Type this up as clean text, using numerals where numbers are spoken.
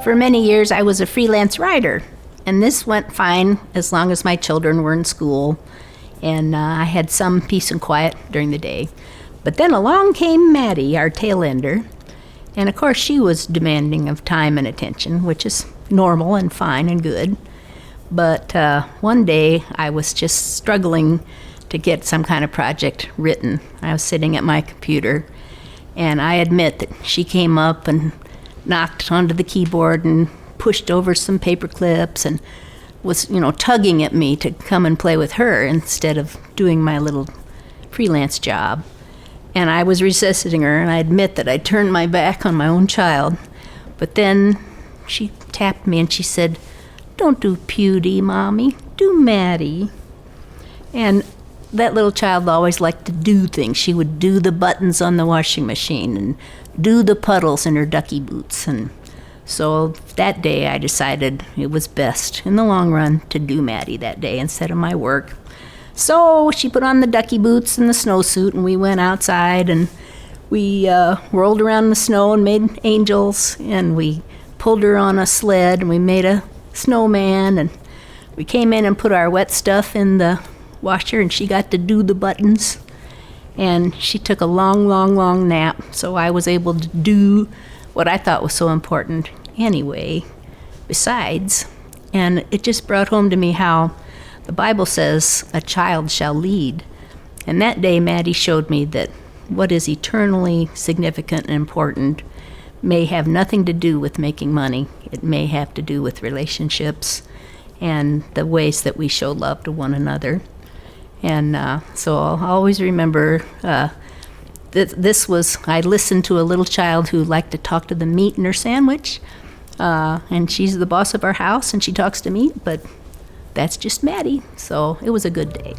For many years, I was a freelance writer, and this went fine as long as my children were in school, and I had some peace and quiet during the day. But then along came Maddy, our tail ender, and of course she was demanding of time and attention, which is normal and fine and good. But one day I was just struggling to get some kind of project written. I was sitting at my computer, and I admit that she came up and knocked onto the keyboard and pushed over some paper clips and was, tugging at me to come and play with her instead of doing my little freelance job. And I was resisting her, and I admit that I turned my back on my own child. But then she tapped me and she said, "Don't do Pewdie, Mommy. Do Maddy." And that little child always liked to do things. She would do the buttons on the washing machine and do the puddles in her ducky boots. And so that day I decided it was best in the long run to do Maddy that day instead of my work. So she put on the ducky boots and the snowsuit, and we went outside and we rolled around in the snow and made angels, and we pulled her on a sled and we made a snowman, and we came in and put our wet stuff in the washer, and she got to do the buttons, and she took a long nap, so I was able to do what I thought was so important anyway, besides. And it just brought home to me how the Bible says a child shall lead. And that day Maddy showed me that what is eternally significant and important may have nothing to do with making money. It may have to do with relationships and the ways that we show love to one another. And so I'll always remember I listened to a little child who liked to talk to the meat in her sandwich, and she's the boss of our house and she talks to meat, but that's just Maddy. So it was a good day.